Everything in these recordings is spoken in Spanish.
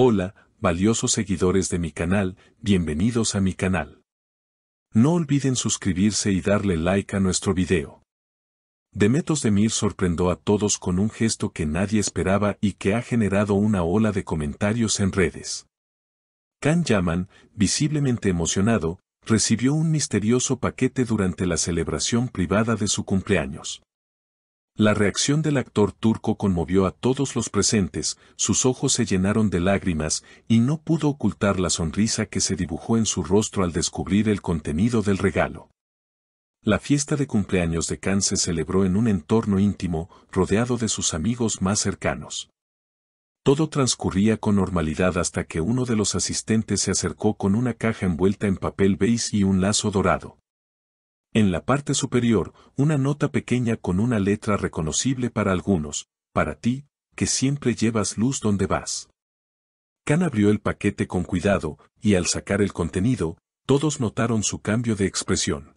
Hola, valiosos seguidores de mi canal, bienvenidos a mi canal. No olviden suscribirse y darle like a nuestro video. Demet Özdemir sorprendió a todos con un gesto que nadie esperaba y que ha generado una ola de comentarios en redes. Can Yaman, visiblemente emocionado, recibió un misterioso paquete durante la celebración privada de su cumpleaños. La reacción del actor turco conmovió a todos los presentes, sus ojos se llenaron de lágrimas y no pudo ocultar la sonrisa que se dibujó en su rostro al descubrir el contenido del regalo. La fiesta de cumpleaños de Can se celebró en un entorno íntimo, rodeado de sus amigos más cercanos. Todo transcurría con normalidad hasta que uno de los asistentes se acercó con una caja envuelta en papel beige y un lazo dorado. En la parte superior, una nota pequeña con una letra reconocible para algunos, para ti, que siempre llevas luz donde vas. Can abrió el paquete con cuidado, y al sacar el contenido, todos notaron su cambio de expresión.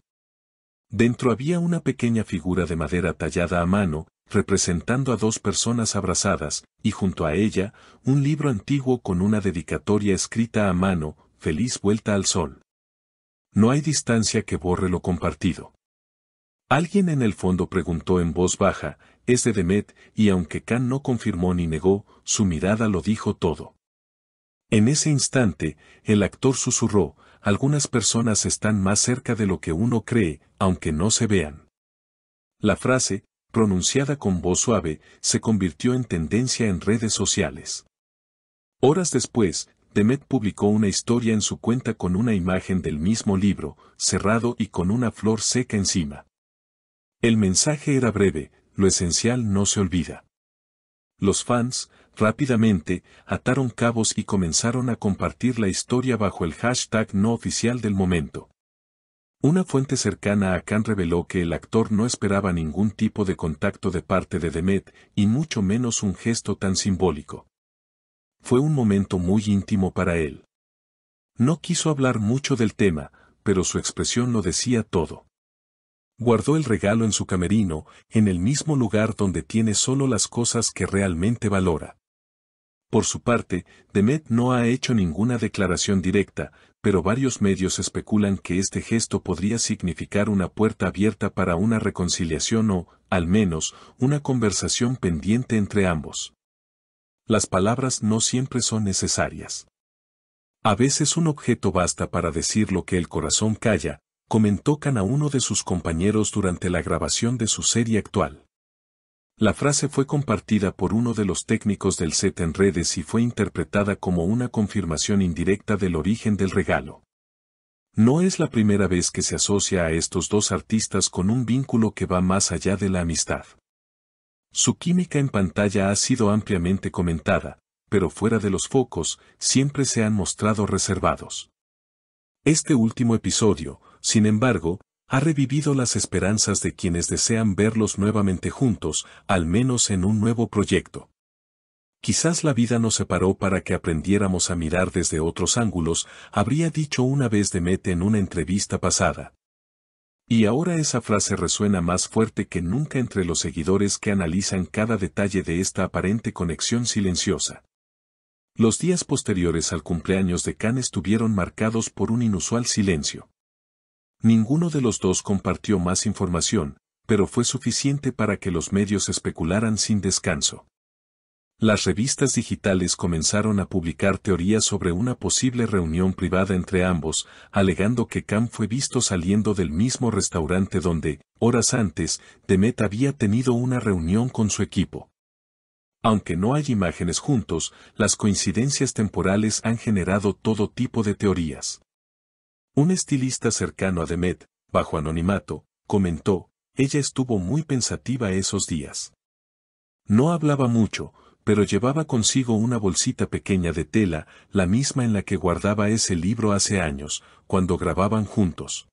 Dentro había una pequeña figura de madera tallada a mano, representando a dos personas abrazadas, y junto a ella, un libro antiguo con una dedicatoria escrita a mano, Feliz vuelta al sol. No hay distancia que borre lo compartido. Alguien en el fondo preguntó en voz baja, es de Demet, y aunque Can no confirmó ni negó, su mirada lo dijo todo. En ese instante, el actor susurró, algunas personas están más cerca de lo que uno cree, aunque no se vean. La frase, pronunciada con voz suave, se convirtió en tendencia en redes sociales. Horas después, Demet publicó una historia en su cuenta con una imagen del mismo libro, cerrado y con una flor seca encima. El mensaje era breve, lo esencial no se olvida. Los fans, rápidamente, ataron cabos y comenzaron a compartir la historia bajo el hashtag no oficial del momento. Una fuente cercana a Can reveló que el actor no esperaba ningún tipo de contacto de parte de Demet, y mucho menos un gesto tan simbólico. Fue un momento muy íntimo para él. No quiso hablar mucho del tema, pero su expresión lo decía todo. Guardó el regalo en su camerino, en el mismo lugar donde tiene solo las cosas que realmente valora. Por su parte, Demet no ha hecho ninguna declaración directa, pero varios medios especulan que este gesto podría significar una puerta abierta para una reconciliación o, al menos, una conversación pendiente entre ambos. Las palabras no siempre son necesarias. A veces un objeto basta para decir lo que el corazón calla, comentó Can a uno de sus compañeros durante la grabación de su serie actual. La frase fue compartida por uno de los técnicos del set en redes y fue interpretada como una confirmación indirecta del origen del regalo. No es la primera vez que se asocia a estos dos artistas con un vínculo que va más allá de la amistad. Su química en pantalla ha sido ampliamente comentada, pero fuera de los focos, siempre se han mostrado reservados. Este último episodio, sin embargo, ha revivido las esperanzas de quienes desean verlos nuevamente juntos, al menos en un nuevo proyecto. Quizás la vida nos separó para que aprendiéramos a mirar desde otros ángulos, habría dicho una vez Demet en una entrevista pasada. Y ahora esa frase resuena más fuerte que nunca entre los seguidores que analizan cada detalle de esta aparente conexión silenciosa. Los días posteriores al cumpleaños de Can estuvieron marcados por un inusual silencio. Ninguno de los dos compartió más información, pero fue suficiente para que los medios especularan sin descanso. Las revistas digitales comenzaron a publicar teorías sobre una posible reunión privada entre ambos, alegando que Can fue visto saliendo del mismo restaurante donde, horas antes, Demet había tenido una reunión con su equipo. Aunque no hay imágenes juntos, las coincidencias temporales han generado todo tipo de teorías. Un estilista cercano a Demet, bajo anonimato, comentó, ella estuvo muy pensativa esos días. No hablaba mucho, pero llevaba consigo una bolsita pequeña de tela, la misma en la que guardaba ese libro hace años, cuando grababan juntos.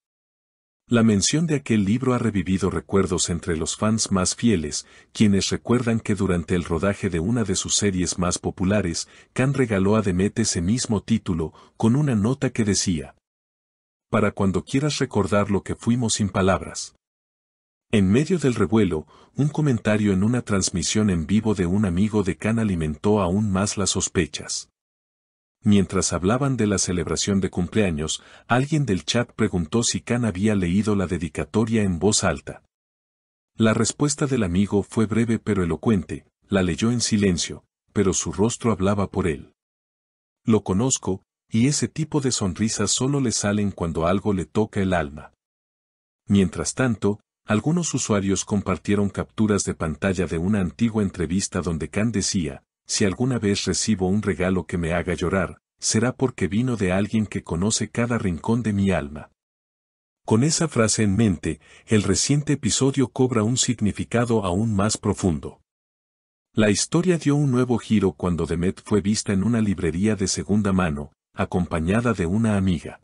La mención de aquel libro ha revivido recuerdos entre los fans más fieles, quienes recuerdan que durante el rodaje de una de sus series más populares, Can regaló a Demet ese mismo título, con una nota que decía: para cuando quieras recordar lo que fuimos sin palabras. En medio del revuelo, un comentario en una transmisión en vivo de un amigo de Can alimentó aún más las sospechas. Mientras hablaban de la celebración de cumpleaños, alguien del chat preguntó si Khan había leído la dedicatoria en voz alta. La respuesta del amigo fue breve pero elocuente, la leyó en silencio, pero su rostro hablaba por él. Lo conozco, y ese tipo de sonrisas solo le salen cuando algo le toca el alma. Mientras tanto, algunos usuarios compartieron capturas de pantalla de una antigua entrevista donde Khan decía, si alguna vez recibo un regalo que me haga llorar, será porque vino de alguien que conoce cada rincón de mi alma. Con esa frase en mente, el reciente episodio cobra un significado aún más profundo. La historia dio un nuevo giro cuando Demet fue vista en una librería de segunda mano, acompañada de una amiga.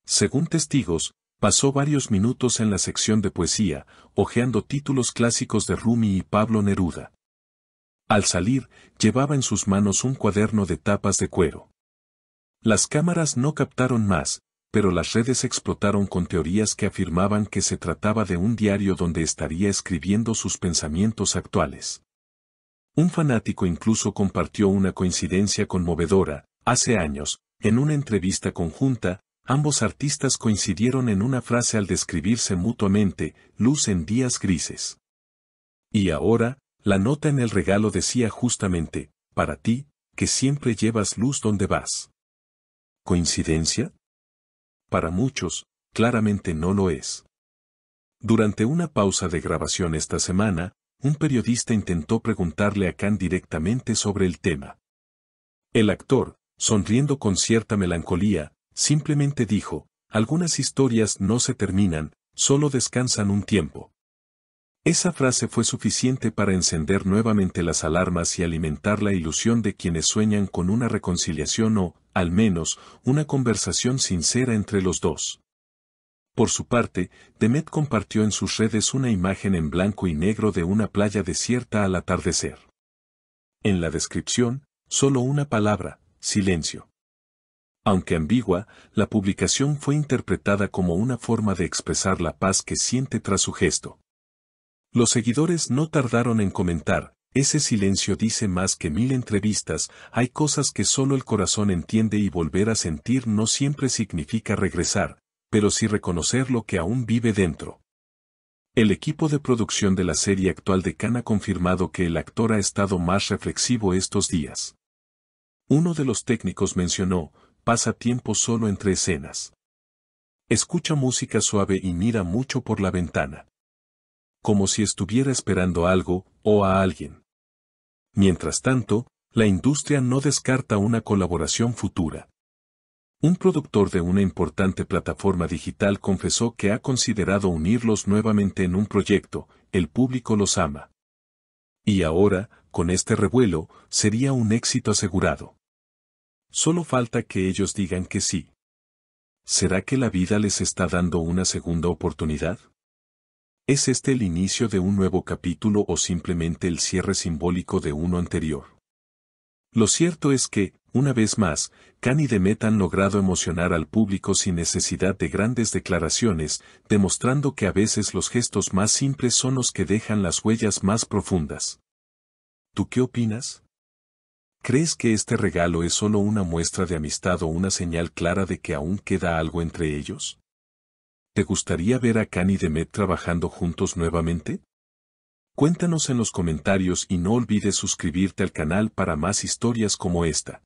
Según testigos, pasó varios minutos en la sección de poesía, hojeando títulos clásicos de Rumi y Pablo Neruda. Al salir, llevaba en sus manos un cuaderno de tapas de cuero. Las cámaras no captaron más, pero las redes explotaron con teorías que afirmaban que se trataba de un diario donde estaría escribiendo sus pensamientos actuales. Un fanático incluso compartió una coincidencia conmovedora. Hace años, en una entrevista conjunta, ambos artistas coincidieron en una frase al describirse mutuamente, luz en días grises. Y ahora, la nota en el regalo decía justamente, para ti, que siempre llevas luz donde vas. ¿Coincidencia? Para muchos, claramente no lo es. Durante una pausa de grabación esta semana, un periodista intentó preguntarle a Khan directamente sobre el tema. El actor, sonriendo con cierta melancolía, simplemente dijo, algunas historias no se terminan, solo descansan un tiempo. Esa frase fue suficiente para encender nuevamente las alarmas y alimentar la ilusión de quienes sueñan con una reconciliación o, al menos, una conversación sincera entre los dos. Por su parte, Demet compartió en sus redes una imagen en blanco y negro de una playa desierta al atardecer. En la descripción, solo una palabra, silencio. Aunque ambigua, la publicación fue interpretada como una forma de expresar la paz que siente tras su gesto. Los seguidores no tardaron en comentar, ese silencio dice más que 1000 entrevistas, hay cosas que solo el corazón entiende y volver a sentir no siempre significa regresar, pero sí reconocer lo que aún vive dentro. El equipo de producción de la serie actual de Khan ha confirmado que el actor ha estado más reflexivo estos días. Uno de los técnicos mencionó, pasa tiempo solo entre escenas. Escucha música suave y mira mucho por la ventana. Como si estuviera esperando algo, o a alguien. Mientras tanto, la industria no descarta una colaboración futura. Un productor de una importante plataforma digital confesó que ha considerado unirlos nuevamente en un proyecto, el público los ama. Y ahora, con este revuelo, sería un éxito asegurado. Solo falta que ellos digan que sí. ¿Será que la vida les está dando una segunda oportunidad? ¿Es este el inicio de un nuevo capítulo o simplemente el cierre simbólico de uno anterior? Lo cierto es que, una vez más, Khan y Demet han logrado emocionar al público sin necesidad de grandes declaraciones, demostrando que a veces los gestos más simples son los que dejan las huellas más profundas. ¿Tú qué opinas? ¿Crees que este regalo es solo una muestra de amistad o una señal clara de que aún queda algo entre ellos? ¿Te gustaría ver a Khan y Demet trabajando juntos nuevamente? Cuéntanos en los comentarios y no olvides suscribirte al canal para más historias como esta.